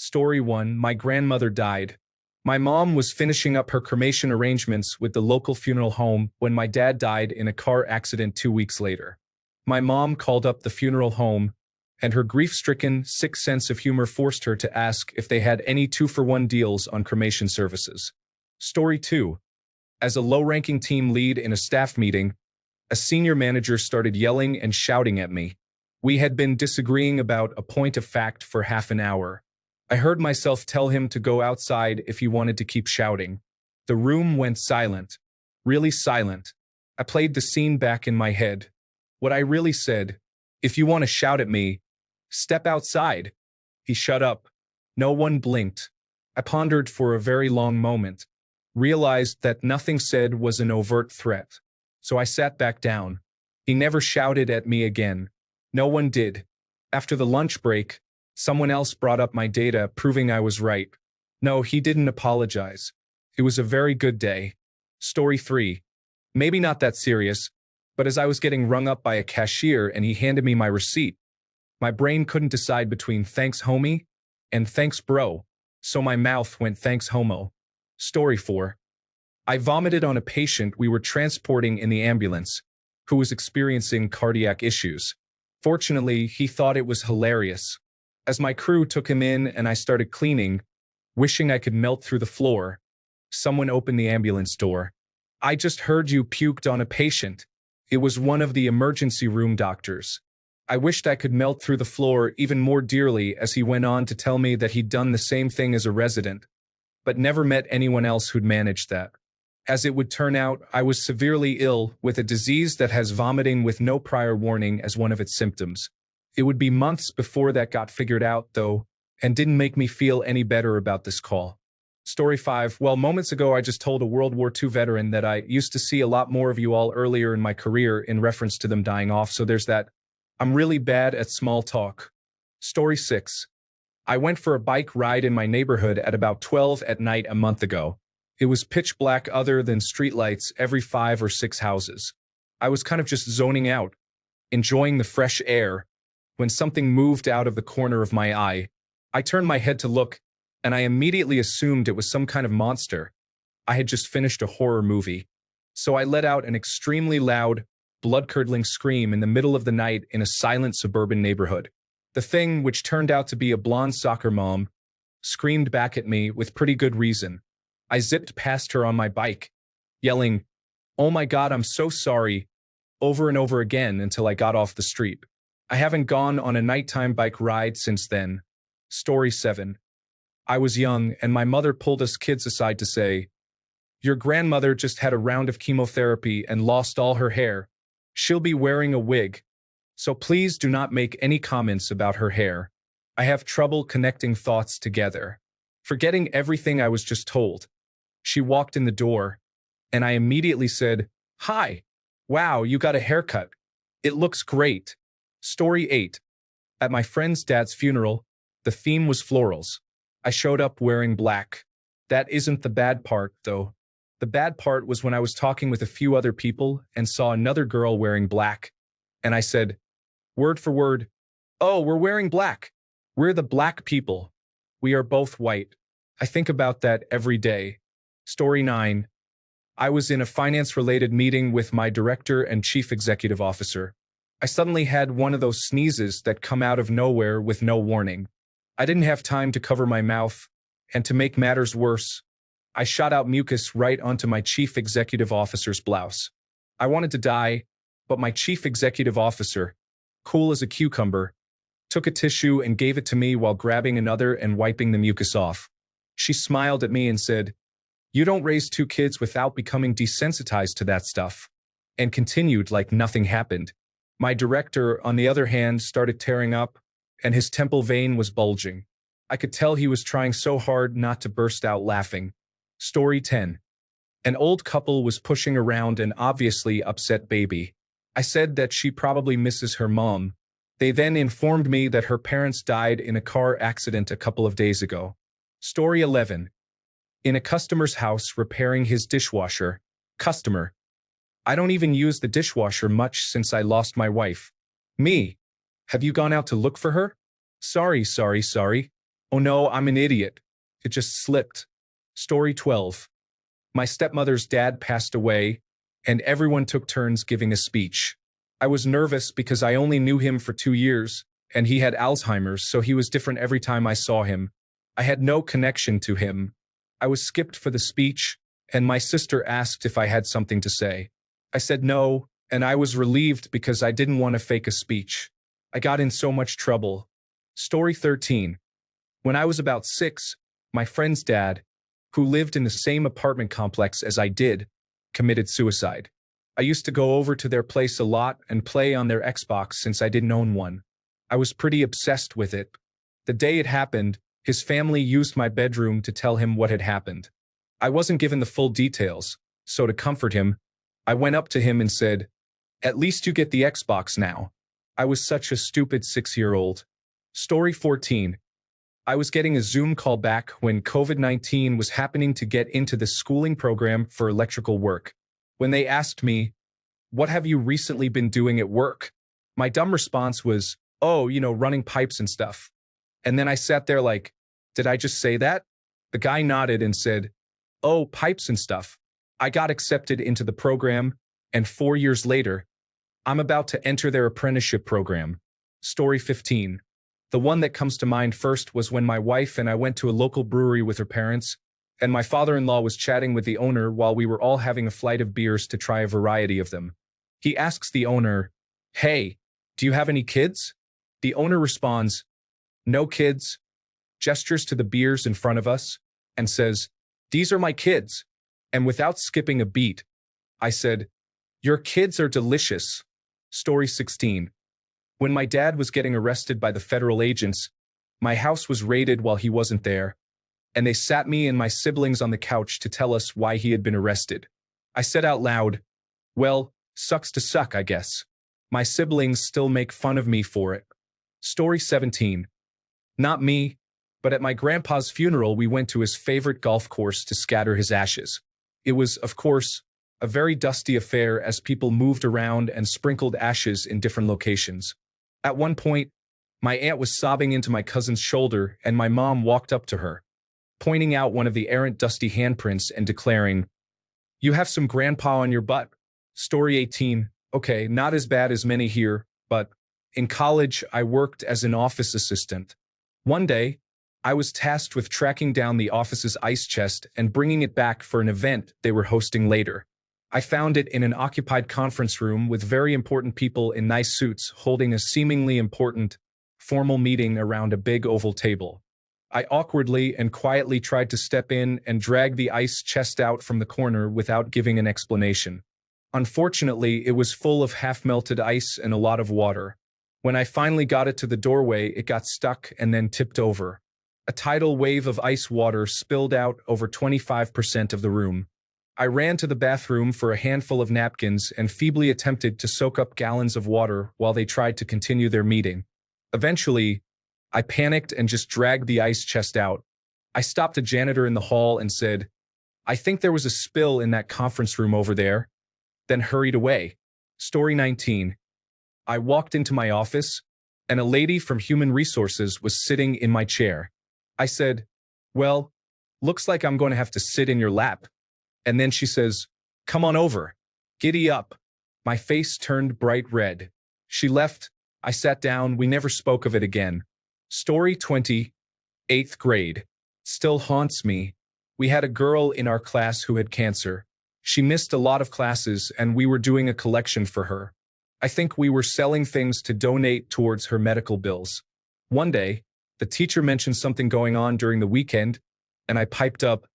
Story 1. My grandmother died. My mom was finishing up her cremation arrangements with the local funeral home when my dad died in a car accident 2 weeks later. My mom called up the funeral home, and her grief-stricken, sick sense of humor forced her to ask if they had any 2-for-1 deals on cremation services. Story 2. As a low-ranking team lead in a staff meeting, a senior manager started yelling and shouting at me. We had been disagreeing about a point of fact for half an hour. I heard myself tell him to go outside if he wanted to keep shouting. The room went silent. Really silent. I played the scene back in my head. What I really said, if you want to shout at me, step outside. He shut up. No one blinked. I pondered for a very long moment, realized that nothing said was an overt threat. So I sat back down. He never shouted at me again. No one did. After the lunch break, someone else brought up my data, proving I was right. No, he didn't apologize. It was a very good day. Story 3. Maybe not that serious, but as I was getting rung up by a cashier and he handed me my receipt, my brain couldn't decide between thanks homie and thanks bro, so my mouth went thanks homo. Story 4. I vomited on a patient we were transporting in the ambulance, who was experiencing cardiac issues. Fortunately, he thought it was hilarious. As my crew took him in and I started cleaning, wishing I could melt through the floor, someone opened the ambulance door. I just heard you puked on a patient. It was one of the emergency room doctors. I wished I could melt through the floor even more dearly as he went on to tell me that he'd done the same thing as a resident, but never met anyone else who'd managed that. As it would turn out, I was severely ill with a disease that has vomiting with no prior warning as one of its symptoms. It would be months before that got figured out, though, and didn't make me feel any better about this call. Story 5. Well, moments ago I just told a World War II veteran that I used to see a lot more of you all earlier in my career in reference to them dying off, so there's that. I'm really bad at small talk. Story 6. I went for a bike ride in my neighborhood at about 12 at night a month ago. It was pitch black other than streetlights every 5 or 6 houses. I was kind of just zoning out, enjoying the fresh air, when something moved out of the corner of my eye. I turned my head to look, and I immediately assumed it was some kind of monster. I had just finished a horror movie. So I let out an extremely loud, blood-curdling scream in the middle of the night in a silent suburban neighborhood. The thing, which turned out to be a blonde soccer mom, screamed back at me with pretty good reason. I zipped past her on my bike, yelling, "Oh my God, I'm so sorry," over and over again until I got off the street. I haven't gone on a nighttime bike ride since then. Story 7. I was young, and my mother pulled us kids aside to say, "Your grandmother just had a round of chemotherapy and lost all her hair. She'll be wearing a wig. So please do not make any comments about her hair. I have trouble connecting thoughts together." Forgetting everything I was just told, she walked in the door, and I immediately said, "Hi. Wow, you got a haircut. It looks great." Story 8. At my friend's dad's funeral, the theme was florals. I showed up wearing black. That isn't the bad part, though. The bad part was when I was talking with a few other people and saw another girl wearing black, and I said, word for word, "Oh, we're wearing black. We're the black people. We are both white." I think about that every day. Story 9. I was in a finance-related meeting with my director and chief executive officer. I suddenly had one of those sneezes that come out of nowhere with no warning. I didn't have time to cover my mouth, and to make matters worse, I shot out mucus right onto my chief executive officer's blouse. I wanted to die, but my chief executive officer, cool as a cucumber, took a tissue and gave it to me while grabbing another and wiping the mucus off. She smiled at me and said, "You don't raise 2 kids without becoming desensitized to that stuff," and continued like nothing happened. My director, on the other hand, started tearing up, and his temple vein was bulging. I could tell he was trying so hard not to burst out laughing. Story 10. An old couple was pushing around an obviously upset baby. I said that she probably misses her mom. They then informed me that her parents died in a car accident a couple of days ago. Story 11. In a customer's house repairing his dishwasher. Customer. I don't even use the dishwasher much since I lost my wife. Me. Have you gone out to look for her? Sorry. Oh no, I'm an idiot. It just slipped. Story 12. My stepmother's dad passed away, and everyone took turns giving a speech. I was nervous because I only knew him for 2 years, and he had Alzheimer's, so he was different every time I saw him. I had no connection to him. I was skipped for the speech, and my sister asked if I had something to say. I said no, and I was relieved because I didn't want to fake a speech. I got in so much trouble. Story 13. When I was about 6, my friend's dad, who lived in the same apartment complex as I did, committed suicide. I used to go over to their place a lot and play on their Xbox since I didn't own one. I was pretty obsessed with it. The day it happened, his family used my bedroom to tell him what had happened. I wasn't given the full details, so to comfort him, I went up to him and said, "At least you get the Xbox now." I was such a stupid 6-year-old. Story 14. I was getting a Zoom call back when COVID-19 was happening to get into the schooling program for electrical work. When they asked me, "What have you recently been doing at work?" my dumb response was, "Oh, running pipes and stuff." And then I sat there like, did I just say that? The guy nodded and said, "Oh, pipes and stuff." I got accepted into the program, and 4 years later, I'm about to enter their apprenticeship program. Story 15. The one that comes to mind first was when my wife and I went to a local brewery with her parents, and my father-in-law was chatting with the owner while we were all having a flight of beers to try a variety of them. He asks the owner, "Hey, do you have any kids?" The owner responds, "No kids," gestures to the beers in front of us, and says, "These are my kids." And without skipping a beat, I said, "Your kids are delicious." Story 16. When my dad was getting arrested by the federal agents, my house was raided while he wasn't there, and they sat me and my siblings on the couch to tell us why he had been arrested. I said out loud, "Well, sucks to suck, I guess." My siblings still make fun of me for it. Story 17. Not me, but at my grandpa's funeral we went to his favorite golf course to scatter his ashes. It was, of course, a very dusty affair as people moved around and sprinkled ashes in different locations. At one point, my aunt was sobbing into my cousin's shoulder and my mom walked up to her, pointing out one of the errant dusty handprints and declaring, "You have some grandpa on your butt." Story 18. Okay, not as bad as many here, but in college I worked as an office assistant. One day, I was tasked with tracking down the office's ice chest and bringing it back for an event they were hosting later. I found it in an occupied conference room with very important people in nice suits holding a seemingly important, formal meeting around a big oval table. I awkwardly and quietly tried to step in and drag the ice chest out from the corner without giving an explanation. Unfortunately, it was full of half-melted ice and a lot of water. When I finally got it to the doorway, it got stuck and then tipped over. A tidal wave of ice water spilled out over 25% of the room. I ran to the bathroom for a handful of napkins and feebly attempted to soak up gallons of water while they tried to continue their meeting. Eventually, I panicked and just dragged the ice chest out. I stopped a janitor in the hall and said, "I think there was a spill in that conference room over there," then hurried away. Story 19. I walked into my office, and a lady from Human Resources was sitting in my chair. I said, "Well, looks like I'm going to have to sit in your lap." And then she says, "Come on over. Giddy up." My face turned bright red. She left. I sat down. We never spoke of it again. Story 20. 8th grade. Still haunts me. We had a girl in our class who had cancer. She missed a lot of classes, and we were doing a collection for her. I think we were selling things to donate towards her medical bills. One day, the teacher mentioned something going on during the weekend, and I piped up,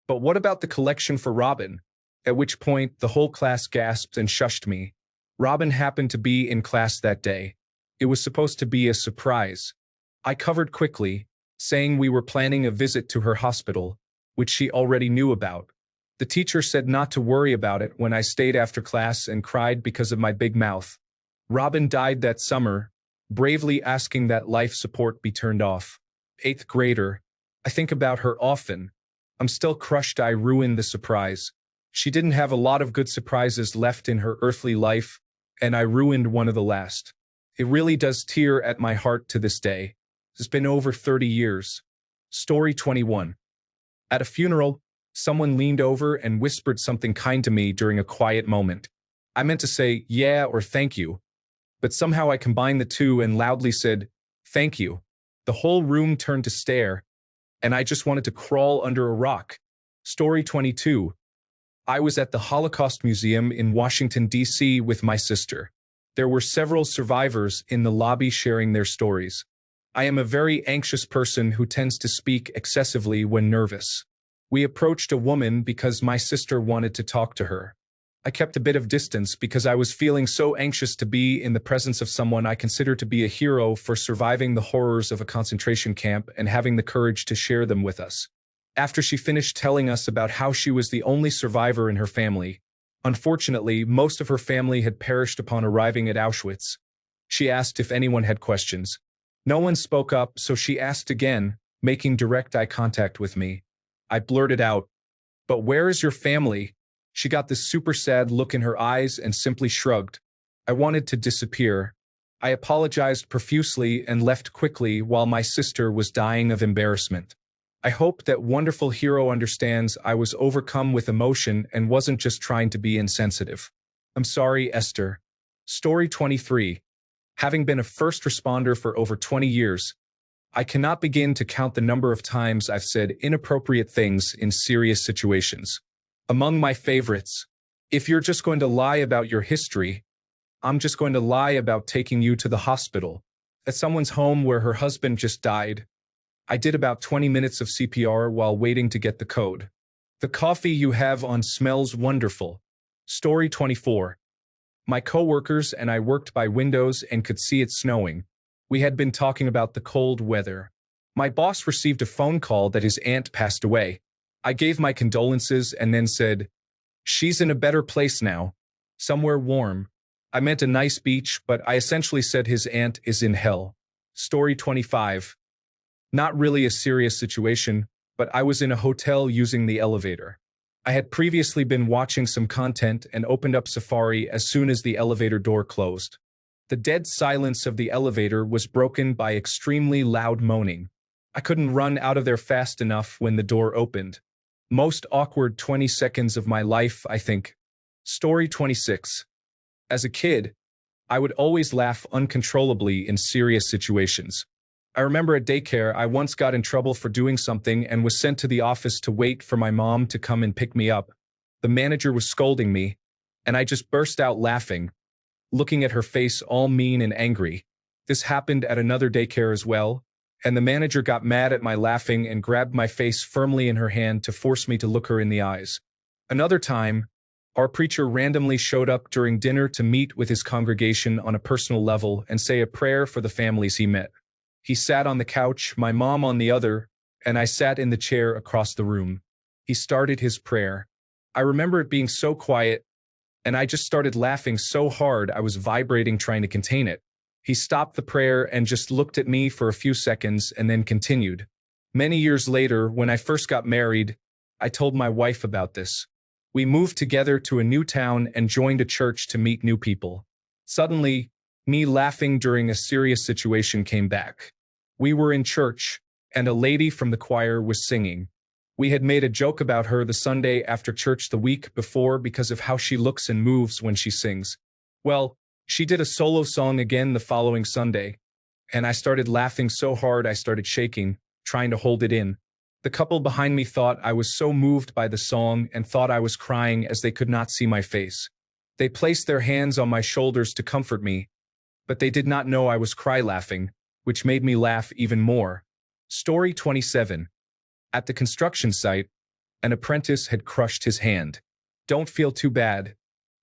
"But what about the collection for Robin?" At which point, the whole class gasped and shushed me. Robin happened to be in class that day. It was supposed to be a surprise. I covered quickly, saying we were planning a visit to her hospital, which she already knew about. The teacher said not to worry about it when I stayed after class and cried because of my big mouth. Robin died that summer, bravely asking that life support be turned off. 8th grader. I think about her often. I'm still crushed I ruined the surprise. She didn't have a lot of good surprises left in her earthly life, and I ruined one of the last. It really does tear at my heart to this day. It's been over 30 years. Story 21. At a funeral, someone leaned over and whispered something kind to me during a quiet moment. I meant to say, yeah, or thank you, but somehow I combined the two and loudly said, thank you. The whole room turned to stare, and I just wanted to crawl under a rock. Story 22. I was at the Holocaust Museum in Washington, D.C. with my sister. There were several survivors in the lobby sharing their stories. I am a very anxious person who tends to speak excessively when nervous. We approached a woman because my sister wanted to talk to her. I kept a bit of distance because I was feeling so anxious to be in the presence of someone I consider to be a hero for surviving the horrors of a concentration camp and having the courage to share them with us. After she finished telling us about how she was the only survivor in her family, unfortunately, most of her family had perished upon arriving at Auschwitz, she asked if anyone had questions. No one spoke up, so she asked again, making direct eye contact with me. I blurted out, "But where is your family?" She got this super sad look in her eyes and simply shrugged. I wanted to disappear. I apologized profusely and left quickly while my sister was dying of embarrassment. I hope that wonderful hero understands I was overcome with emotion and wasn't just trying to be insensitive. I'm sorry, Esther. Story 23. Having been a first responder for over 20 years, I cannot begin to count the number of times I've said inappropriate things in serious situations. Among my favorites, if you're just going to lie about your history, I'm just going to lie about taking you to the hospital. At someone's home where her husband just died, I did about 20 minutes of CPR while waiting to get the code. The coffee you have on smells wonderful. Story 24. My coworkers and I worked by windows and could see it snowing. We had been talking about the cold weather. My boss received a phone call that his aunt passed away. I gave my condolences and then said, "She's in a better place now. Somewhere warm." I meant a nice beach, but I essentially said his aunt is in hell. Story 25. Not really a serious situation, but I was in a hotel using the elevator. I had previously been watching some content and opened up Safari as soon as the elevator door closed. The dead silence of the elevator was broken by extremely loud moaning. I couldn't run out of there fast enough when the door opened. Most awkward 20 seconds of my life, I think. Story 26. As a kid, I would always laugh uncontrollably in serious situations. I remember at daycare, I once got in trouble for doing something and was sent to the office to wait for my mom to come and pick me up. The manager was scolding me, and I just burst out laughing, looking at her face all mean and angry. This happened at another daycare as well, and the manager got mad at my laughing and grabbed my face firmly in her hand to force me to look her in the eyes. Another time, our preacher randomly showed up during dinner to meet with his congregation on a personal level and say a prayer for the families he met. He sat on the couch, my mom on the other, and I sat in the chair across the room. He started his prayer. I remember it being so quiet, and I just started laughing so hard I was vibrating trying to contain it. He stopped the prayer and just looked at me for a few seconds and then continued. Many years later, when I first got married, I told my wife about this. We moved together to a new town and joined a church to meet new people. Suddenly, me laughing during a serious situation came back. We were in church, and a lady from the choir was singing. We had made a joke about her the Sunday after church the week before because of how she looks and moves when she sings. Well, she did a solo song again the following Sunday, and I started laughing so hard I started shaking, trying to hold it in. The couple behind me thought I was so moved by the song and thought I was crying as they could not see my face. They placed their hands on my shoulders to comfort me, but they did not know I was cry-laughing, which made me laugh even more. Story 27. At the construction site, an apprentice had crushed his hand. Don't feel too bad.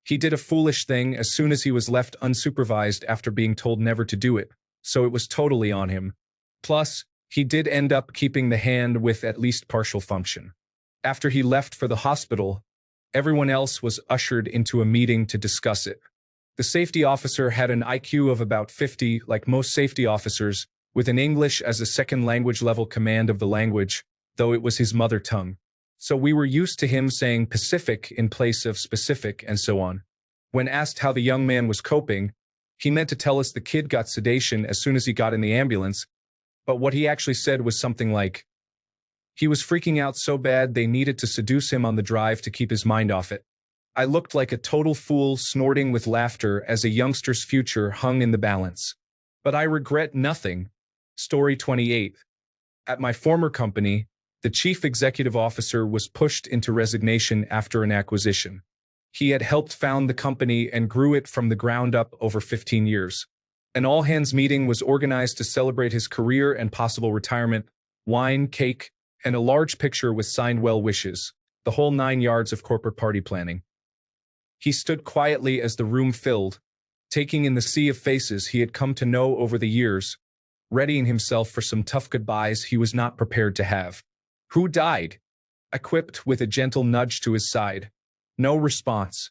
He did a foolish thing as soon as he was left unsupervised after being told never to do it, so it was totally on him. Plus, he did end up keeping the hand with at least partial function. After he left for the hospital, everyone else was ushered into a meeting to discuss it. The safety officer had an IQ of about 50, like most safety officers, with an English as a second language level command of the language, though it was his mother tongue. So we were used to him saying Pacific in place of specific and so on. When asked how the young man was coping, he meant to tell us the kid got sedation as soon as he got in the ambulance, but what he actually said was something like, He was freaking out so bad they needed to seduce him on the drive to keep his mind off it. I looked like a total fool, snorting with laughter as a youngster's future hung in the balance. But I regret nothing. Story 28. At my former company, the chief executive officer was pushed into resignation after an acquisition. He had helped found the company and grew it from the ground up over 15 years. An all-hands meeting was organized to celebrate his career and possible retirement, wine, cake, and a large picture with signed well wishes, the whole 9 yards of corporate party planning. He stood quietly as the room filled, taking in the sea of faces he had come to know over the years, readying himself for some tough goodbyes he was not prepared to have. "Who died?" I quipped with a gentle nudge to his side. No response.